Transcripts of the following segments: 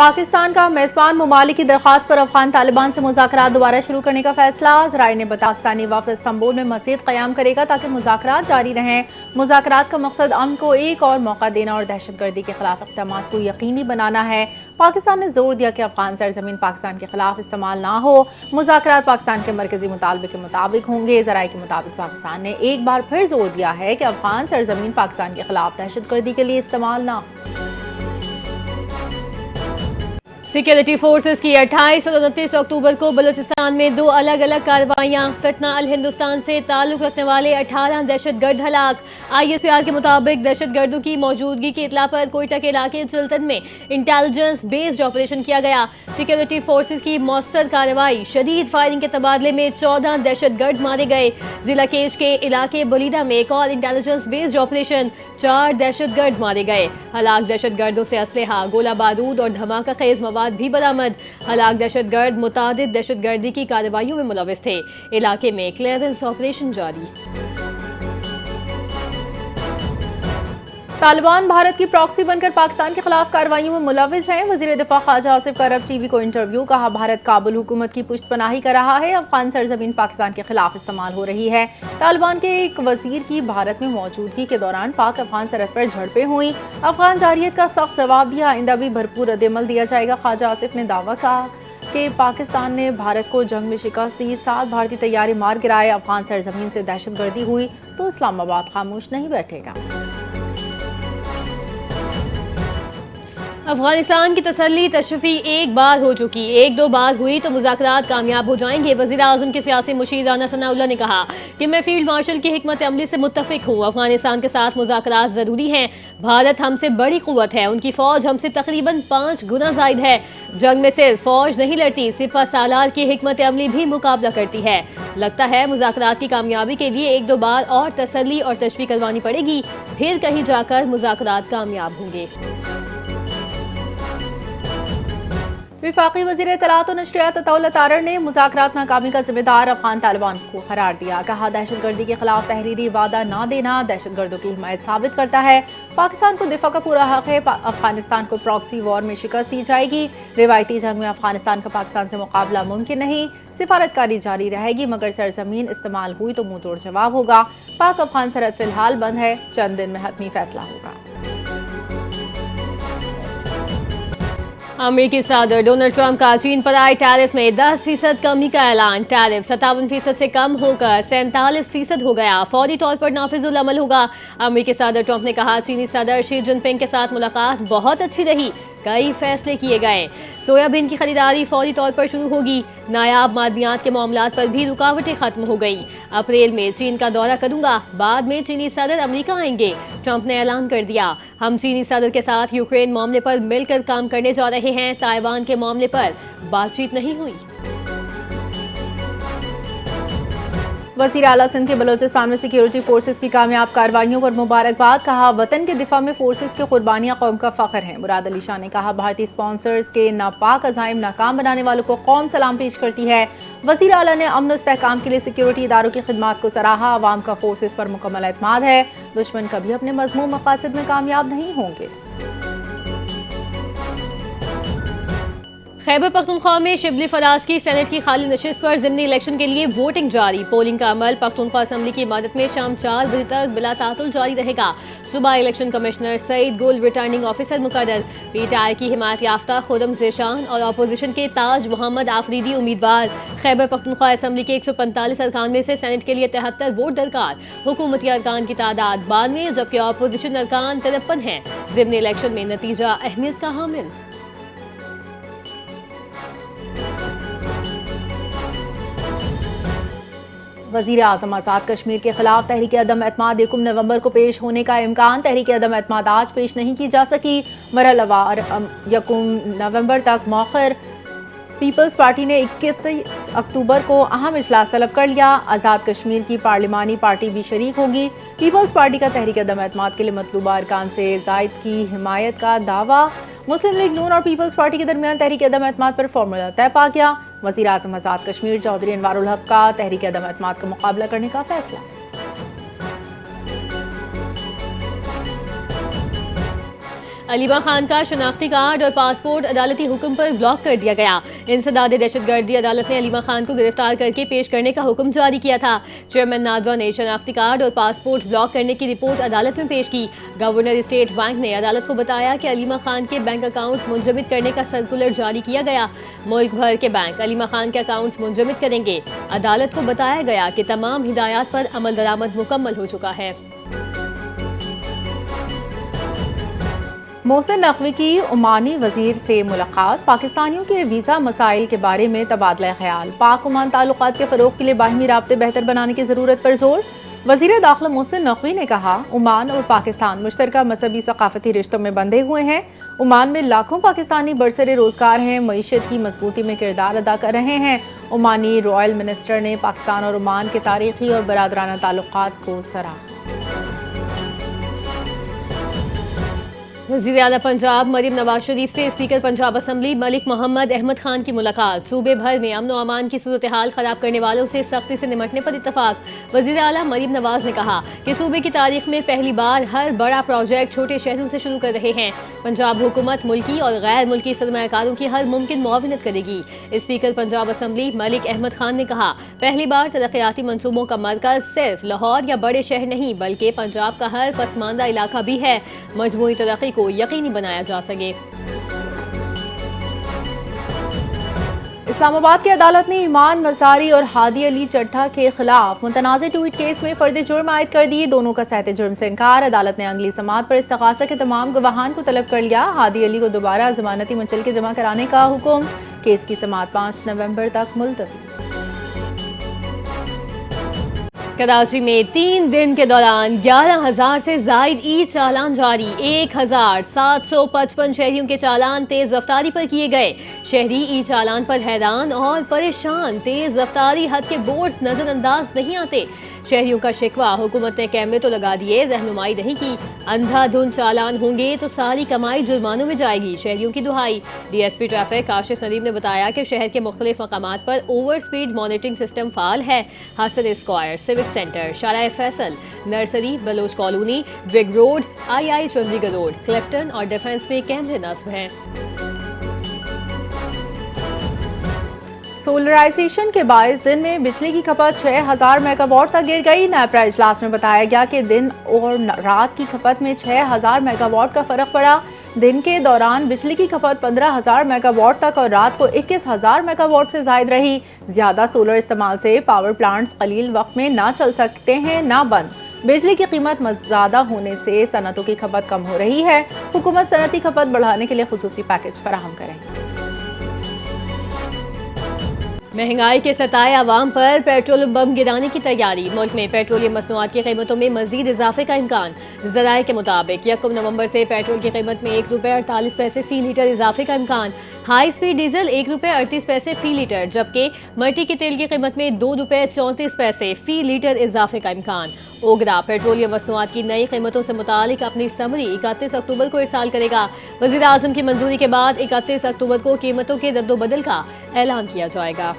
पाकिस्तान का मेजबान ममालिक की दरख्वास्त पर अफगान तालिबान से मुज़ाकरात दोबारा शुरू करने का फैसला। ज़राए ने बताया पाकिस्तानी वफ़द इस्तांबुल में मज़ीद क़याम करेगा ताकि मुज़ाकरात जारी रहें। मुज़ाकरात का मकसद अमन को एक और मौका देना और दहशतगर्दी के खिलाफ इक़दामात को यकीनी बनाना है। पाकिस्तान ने जोर दिया कि अफगान सरजमीन पाकिस्तान के खिलाफ इस्तेमाल ना हो। मुज़ाकरात पाकिस्तान के मरकजी मुतालबे के मुताबिक होंगे। ज़राए के मुताबिक पाकिस्तान ने एक बार फिर जोर दिया है कि अफगान सरजमीन पाकिस्तान के खिलाफ दहशतगर्दी के लिए इस्तेमाल ना हो। सिक्योरिटी फोर्सेस की 28 और 29 अक्टूबर को बलूचिस्तान में दो अलग अलग कार्रवाइयां। फितना अल हिंदुस्तान से ताल्लुक रखने वाले 18 दहशतगर्द हलाक। ISPR के मुताबिक दहशतगर्दों की मौजूदगी की इतला पर कोयटा के इलाके चिल्तन में इंटेलिजेंस बेस्ड ऑपरेशन किया गया। सिक्योरिटी फोर्सेस की मौसर कार्रवाई शदीद फायरिंग के तबादले में 14 दहशतगर्द मारे गए। जिला केज के इलाके बलीदा में एक और इंटेलिजेंस बेस्ड ऑपरेशन, 4 दहशतगर्द मारे गए। हलाक दहशतगर्दों से असलहा, गोला बारूद और धमाका खेज मवाद भी बरामद। हलाक दहशतगर्द मुतादिद दहशतगर्दी की कार्रवाइयों में मुलविस थे। इलाके में क्लियरेंस ऑपरेशन जारी। तालिबान भारत की प्रॉक्सी बनकर पाकिस्तान के खिलाफ कार्रवाइयों में मुलविस हैं। वज़ीर दिफा ख्वाजा आसिफ का अरब टीवी को इंटरव्यू। कहा, भारत काबुल हुकूमत की पुश्तपनाही कर रहा है। अफगान सरजमीन पाकिस्तान के खिलाफ इस्तेमाल हो रही है। तालिबान के एक वजीर की भारत में मौजूदगी के दौरान पाक अफगान सरहद पर झड़पें हुई। अफगान जारियत का सख्त जवाब दिया। आइंदा भी भरपूर रद्द-ए-अमल दिया जाएगा। ख्वाजा आसिफ ने दावा कहा कि पाकिस्तान ने भारत को जंग में शिकस्त दी, 7 भारतीय तैयारी मार गिराए। अफगान सरजमीन से दहशतगर्दी हुई तो इस्लामाबाद खामोश नहीं बैठेगा। अफगानिस्तान की तसल्ली तशफ़ी एक बार हो चुकी, एक दो बार हुई तो मुज़ाकरात कामयाब हो जाएंगे। वज़ीर आज़म के सियासी मुशीर राना सनाउल्लाह ने कहा कि मैं फील्ड मार्शल की हिकमत अमली से मुत्तफ़िक हूँ। अफगानिस्तान के साथ मुज़ाकरात ज़रूरी हैं। भारत हमसे बड़ी क़ुव्वत है, उनकी फ़ौज हमसे तकरीबन 5 गुना ज़ायद है। जंग में सिर्फ फ़ौज नहीं लड़ती, सिपह सालार की हिकमत अमली भी मुकाबला करती है। लगता है मुज़ाकरात की कामयाबी के लिए एक दो बार और तसल्ली और तशवीक़ करवानी पड़ेगी, फिर कहीं जाकर मुज़ाकरात कामयाब होंगे। विफाकी वज़ीर इत्तलात और नशरियात अताउल्लाह तारड़ ने मुज़ाकरात नाकामी का जिम्मेदार अफगान तालिबान को करार दिया। कहा, दहशतगर्दी के खिलाफ तहरीरी वादा ना देना दहशतगर्दों की हिमायत साबित करता है। पाकिस्तान को दिफा का पूरा हक है। अफगानिस्तान को प्रॉक्सी वॉर में शिकस्त दी जाएगी। रिवायती जंग में अफगानिस्तान का पाकिस्तान से मुकाबला मुमकिन नहीं। सिफारतकारी जारी रहेगी, मगर सरजमीन इस्तेमाल हुई तो मुंह तोड़ जवाब होगा। पाक अफगान सरहद फिलहाल बंद है, चंद दिन में हतमी फैसला होगा। अमेरिकी सदर डोनाल्ड ट्रंप का चीन पर आए टैरिफ में 10% कमी का ऐलान। टैरिफ 57% से कम होकर 47% हो गया, फौरी तौर पर नाफिजुल अमल होगा। अमेरिकी सदर ट्रंप ने कहा, चीनी सदर शी जिनपिंग के साथ मुलाकात बहुत अच्छी रही, कई फैसले किए गए। सोयाबीन की खरीदारी फौरी तौर पर शुरू होगी। नायाब मादनियात के मामलात पर भी रुकावटें खत्म हो गई। अप्रैल में चीन का दौरा करूंगा, बाद में चीनी सदर अमेरिका आएंगे, ट्रंप ने ऐलान कर दिया। हम चीनी सदर के साथ यूक्रेन मामले पर मिलकर काम करने जा रहे हैं। ताइवान के मामले पर बातचीत नहीं हुई। वज़ीर आला सिंध के बलोचिस्तान में सिक्योरिटी फोर्सेस की कामयाब कार्रवाइयों पर मुबारकबाद। कहा, वतन के दिफा में फोर्सेस की कुर्बानियां कौम का फ़ख्र हैं। मुराद अली शाह ने कहा, भारतीय स्पॉन्सर्स के नापाक अज़ाइम नाकाम बनाने वालों को कौम सलाम पेश करती है। वज़ीर आला ने अमन इस्तेहकाम के लिए सिक्योरिटी इदारों की खिदमात को सराहा। अवाम का फोर्सेस पर मुकम्मल एतमाद है। दुश्मन कभी अपने मज़मूम मकासद में कामयाब नहीं होंगे। खैबर पख्तूनख्वा में शिबली फराज की सेनेट की खाली नशिस्त पर ज़िमनी इलेक्शन के लिए वोटिंग जारी। पोलिंग का अमल पख्तूनख्वा असम्बली की इमारत में शाम 4 बजे तक बिला तातुल जारी रहेगा। सुबह इलेक्शन कमिश्नर सईद गुल रिटर्निंग ऑफिसर मुकर्रर। पीटीआई की हिमायत याफ्ता खुदम ज़ेशान और अपोजिशन के ताज मोहम्मद आफरीदी उम्मीदवार। खैबर पख्तूनख्वा असम्बली के 145 अरकान में से सेनेट के लिए 73 वोट दरकार। हुकूमती अरकान की तादाद 92, जबकि अपोजिशन अरकान 53 हैं। ज़िमनी इलेक्शन में नतीजा अहमियत का हामिल। वज़ीर आज़म आज़ाद कश्मीर के खिलाफ तहरीक अदम एतमाद 1 नवंबर को पेश होने का इम्कान। तहरीक अदम एतमाद आज पेश नहीं की जा सकी। मरहलवार 1 नवंबर तक मौखर। पीपल्स पार्टी ने 21 अक्टूबर को अहम इजलास तलब कर लिया। आज़ाद कश्मीर की पार्लिमानी पार्टी भी शरीक होगी। पीपल्स पार्टी का तहरीक अदम एतमाद के लिए मतलूबा अरकान से जायद की हिमायत का दावा। मुस्लिम लीग नून और पीपल्स पार्टी के दरमियान तहरीक अदम एतमाद पर फॉर्मूला तय पा गया। वज़ीर आज़म आज़ाद कश्मीर चौधरी अनवारुल हक का तहरीक अदम एतमाद का मुकाबला करने का फैसला। अलीमा खान का शनाख्ती कार्ड और पासपोर्ट अदालती हुक्म पर ब्लॉक कर दिया गया। इंसदाद दहशतगर्दी अदालत ने अलीमा खान को गिरफ्तार करके पेश करने का हुक्म जारी किया था। चेयरमैन नादवा ने शनाख्ती कार्ड और पासपोर्ट ब्लॉक करने की रिपोर्ट अदालत में पेश की। गवर्नर स्टेट बैंक ने अदालत को बताया कि अलीमा खान के बैंक अकाउंट्स मुंजमद करने का सर्कुलर जारी किया गया। मुल्क भर के बैंक अलीमा खान के अकाउंट्स मुंजमद करेंगे। अदालत को बताया गया कि तमाम हिदायत पर अमल दरामद मुकम्मल हो चुका है। मोहसिन नकवी की ओमानी वजीर से मुलाकात, पाकिस्तानियों के वीज़ा मसाइल के बारे में तबादला ख्याल, पाक ओमान ताल्लुकात के फ़रोग़ के लिए बाहमी राब्ते बेहतर बनाने की ज़रूरत पर जोर। वज़ीर दाखिला मोहसिन नकवी ने कहा, ओमान और पाकिस्तान मुश्तरका मजहबी सकाफती रिश्तों में बंधे हुए हैं। ओमान में लाखों पाकिस्तानी बरसरे रोज़गार हैं, मईशत की मजबूती में किरदार अदा कर रहे हैं। ओमानी रॉयल मिनिस्टर ने पाकिस्तान और ओमान के तारीखी और बरादराना ताल्लुकात को सराहा। वज़ीर आला पंजाब मरीम नवाज शरीफ से स्पीकर पंजाब असम्बली मलिक मोहम्मद अहमद खान की मुलाकात। सूबे भर में अमन व अमान की सूरत हाल खराब करने वालों से सख्ती से निपटने पर इत्तफाक। वज़ीर आला मरीम नवाज ने कहा कि सूबे की तारीख में पहली बार हर बड़ा प्रोजेक्ट छोटे शहरों से शुरू कर रहे हैं। पंजाब हुकूमत मुल्की और गैर मुल्की सरमायाकारों की हर मुमकिन मुआवनत करेगी। स्पीकर पंजाब असम्बली मलिक अहमद खान ने कहा, पहली बार तरक्याती मनसूबों का मरकज सिर्फ लाहौर या बड़े शहर नहीं बल्कि पंजाब का हर पसमानदा इलाका भी है। मजमूई तरक्की को यकीनी बनाया जा सके। इस्लामाबाद की अदालत ने ईमान मज़ारी और हादी अली चट्टा के खिलाफ मुतनाज़ ट्वीट केस में फर्द जुर्म आयद कर दी। दोनों का सहते जुर्म से इनकार। अदालत ने अगली समाअत पर इस्तग़ासा के तमाम गवाहान को तलब कर लिया। हादी अली को दोबारा जमानती मंजिल के जमा कराने का हुक्म। केस की समाअत 5 नवंबर तक मुलतवी। कराची में 3 दिन के दौरान 11,000 से जायद ई चालान जारी। 1,755 शहरियों के चालान तेज रफ्तारी पर किए गए। शहरी ई चालान पर हैरान और परेशान। तेज रफ्तारी हद के बोर्ड नजरअंदाज नहीं आते। शहरियों का शिकवा, हुकूमत ने कैमरे तो लगा दिए, रहनुमाई नहीं की। अंधाधुंध चालान होंगे तो सारी कमाई जुर्मानों में जाएगी, शहरियों की दुहाई। डीएसपी ट्रैफिक काशिफ नदीम ने बताया कि शहर के मुख्तलिफ मकामात पर ओवर स्पीड मॉनिटरिंग सिस्टम फाल है। Hasan square, civic centre, Shahrah Faisal, nursery, Baloch colony, Brig road, I Chundrigar road, Clifton और डिफेंस में कैमरे नस्ब हैं। सोलराइजेशन के बायस दिन में बिजली की खपत 6,000 मेगावाट तक गिर गई। नेपरा इजलास में बताया गया कि दिन और रात की खपत में 6,000 मेगावाट का फर्क पड़ा। दिन के दौरान बिजली की खपत 15,000 मेगावाट तक और रात को 21,000 मेगावाट से जायद रही। ज्यादा सोलर इस्तेमाल से पावर प्लांट्स कलील वक्त में ना चल सकते हैं ना बंद। बिजली की कीमत ज़्यादा होने से सनतों की खपत कम हो रही है। हुकूमत सनती खपत बढ़ाने के लिए खुसूसी पैकेज फराहम करेगी। महंगाई के सताए आवाम पर पेट्रोल बम गिराने की तैयारी। मुल्क में पेट्रोलियम मसनूआत की कीमतों में मजीद इजाफे का इम्कान। ज़राए के मुताबिक 1 नवंबर से पेट्रोल की कीमत में ₹1.48 फी लीटर इजाफे का इम्कान। हाई स्पीड डीजल ₹1.38 फी लीटर, जबकि मट्टी के तेल की कीमत में ₹2.34 फी लीटर इजाफे का इम्कान। ओगरा पेट्रोलियम मसनूआत की नई कीमतों से मुतालिक अपनी समरी 31 अक्टूबर को इरसाल करेगा। वज़ीर आज़म की मंजूरी के बाद 31 अक्टूबर को कीमतों के रद्दोबदल का ऐलान किया जाएगा।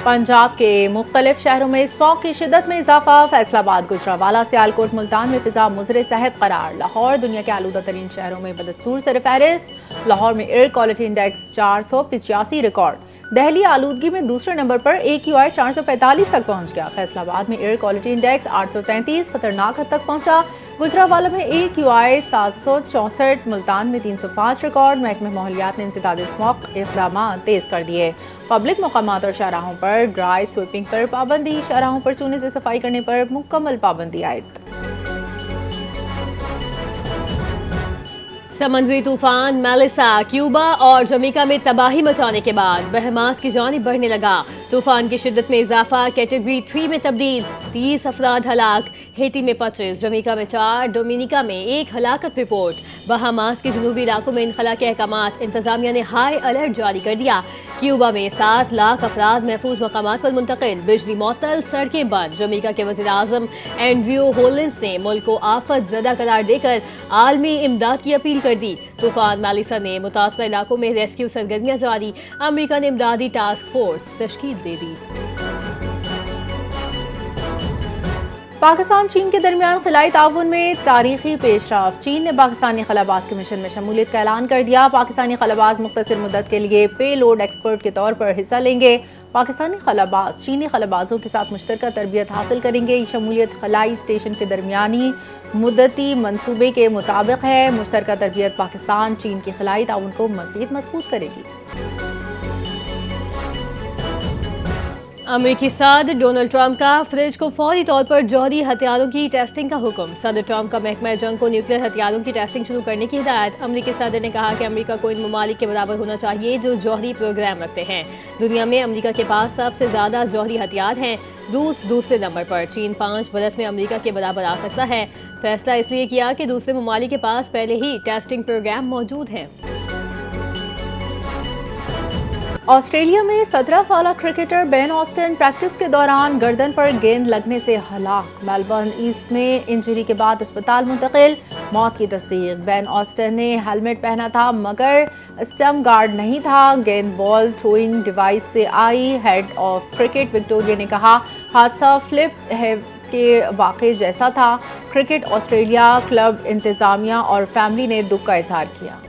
पंजाब के मुख्तलिफ शहरों में स्मॉग की शिद्दत में इजाफा। फैसलाबाद, गुजरावाला, सियालकोट, मुल्तान में फिजा मुज़र सेहत करार। लाहौर दुनिया के आलूदा तरीन शहरों में बदस्तूर सरफहरिस्त। लाहौर में air quality index 485 record. Delhi आलूदगी में दूसरे नंबर पर AQI 445 तक पहुंच गया। फैसलाबाद में एयर क्वालिटी इंडेक्स 833 खतरनाक हद तक पहुंचा। गुजरावाला में AQI 764, मुल्तान में 305 रिकॉर्ड। महकमे माहौलियात ने इंसदाद स्मॉग इक़दाम तेज कर दिए। पब्लिक मकामात और शाहराहों पर ड्राई स्वीपिंग पर पाबंदी। शाहराहों पर चूने से सफाई करने पर मुकम्मल पाबंदी आयद। समुद्री तूफान मेलिसा क्यूबा और जमैका में तबाही मचाने के बाद बहमास की जानिब बढ़ने लगा। तूफान की शिद्दत में इजाफा, कैटेगरी 3 में तब्दील। 30 अफराद हलाक। हेटी में 25, जमैका में 4, डोमिनिका में 1 हलाकत रिपोर्ट। बहामास के जुनूबी इलाकों में इनखला के अहकामात। इंतजामिया ने हाई अलर्ट जारी कर दिया। क्यूबा में 7 लाख अफराद महफूज मकामात पर मुंतकिल। बिजली मअतल, सड़कें बंद। जमैका के वज़ीर आज़म एंड्रयू होलिंस ने मुल्क को आफत ज़दा करार देकर आलमी इमदाद की अपील कर दी। तूफान मेलिसा ने मुतासरा इलाकों में रेस्क्यू सरगर्मियां जारी। अमेरिका ने इमदादी टास्क फोर्स तश्कील दे दी। पाकिस्तान चीन के दरमियान खिलाई ताउन में तारीखी पेशरफ। चीन ने पाकिस्तानी खलाबाज के मिशन में शमूलियत का ऐलान कर दिया। पाकिस्तानी खलाबाज मुख्तसर मुद्दत के लिए पे लोड एक्सपर्ट के तौर पर हिस्सा लेंगे। पाकिस्तानी खलाबाज चीनी खलाबाजों के साथ मुश्तरका तरबियत हासिल करेंगे। ये शमूलियत खलाई स्टेशन के दरमियानी मुद्दती मनसूबे के मुताबिक है। मुश्तरका तरबियत पाकिस्तान चीन की खलाई ताउन को मज़ीद मजबूत करेगी। अमेरिकी सदर डोनाल्ड ट्रंप का फ्रिज को फौरी तौर पर जौहरी हथियारों की टेस्टिंग का हुक्म। सदर ट्रंप का महकमा जंग को न्यूक्लियर हथियारों की टेस्टिंग शुरू करने की हिदायत। अमेरिकी सदर ने कहा कि अमेरिका को इन ममालिक के बराबर होना चाहिए जो जौहरी प्रोग्राम रखते हैं। दुनिया में अमेरिका के पास सबसे ज्यादा जौहरी हथियार हैं। रूस दूसरे नंबर पर। चीन 5 बरस में अमेरिका के बराबर आ सकता है। फैसला इसलिए किया कि दूसरे ममालिक के पास पहले ही टेस्टिंग प्रोग्राम मौजूद हैं। ऑस्ट्रेलिया में 17 साल क्रिकेटर बेन ऑस्टन प्रैक्टिस के दौरान गर्दन पर गेंद लगने से हलाक। मेलबर्न ईस्ट में इंजरी के बाद अस्पताल मुंतकिल। मौत की तस्दीक। बेन ऑस्टन ने हेलमेट पहना था मगर स्टंप गार्ड नहीं था। गेंद बॉल थ्रोइंग डिवाइस से आई। हेड ऑफ क्रिकेट विक्टोरिया ने कहा हादसा फ्लिप हेव्स के वाक़े जैसा था। क्रिकेट ऑस्ट्रेलिया क्लब इंतज़ामिया और फैमिली ने दुख का इजहार किया।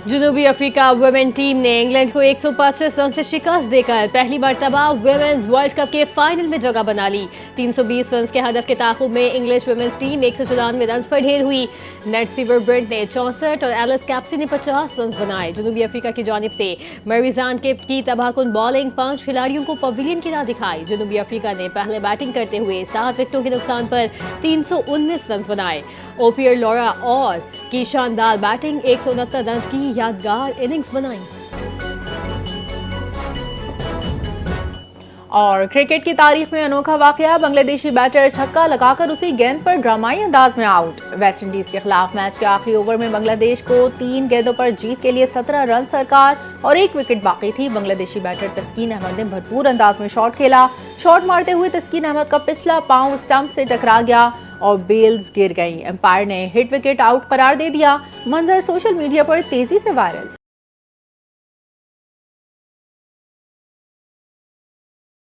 जनूबी अफ्रीका वुमेन टीम ने इंग्लैंड को 125 रन से शिकस्त देकर पहली मर्तबा वुमेन्स वर्ल्ड कप के फाइनल में जगह बना ली। 320 रन के हदफ के ताकुब में इंग्लिश वुमेन्स टीम 194 रन पर ढेर हुई। नेट सीवर ब्रेंट ने 64 और एलिस कैप्सी ने 50 रन बनाए। जनूबी अफ्रीका की जानिब से मरीजान की तबाहकुन बॉलिंग 5 खिलाड़ियों को पवेलियन की राह दिखाई। जनूबी अफ्रीका ने पहले बैटिंग करते हुए 7 विकेटों के नुकसान पर 319 रन बनाए। ओपियर लॉरा और की शानदार बैटिंग 169 रन की यादगार इनिंग्स बनाई। और क्रिकेट की तारीख में अनोखा वाकया। बांग्लादेशी बैटर छक्का लगाकर उसी गेंद पर ड्रामाई अंदाज में आउट। वेस्ट इंडीज के खिलाफ मैच के आखिरी ओवर में बांग्लादेश को 3 गेंदों पर जीत के लिए 17 रन सरकार और 1 विकेट बाकी थी। बांग्लादेशी बैटर तस्कीन अहमद ने भरपूर अंदाज में शॉट खेला। शॉट मारते हुए तस्कीन अहमद का पिछला पांव स्टंप से टकरा गया और बेल्स गिर गई। एम्पायर ने हिट विकेट आउट करार दे दिया। मंजर सोशल मीडिया पर तेजी से वायरल।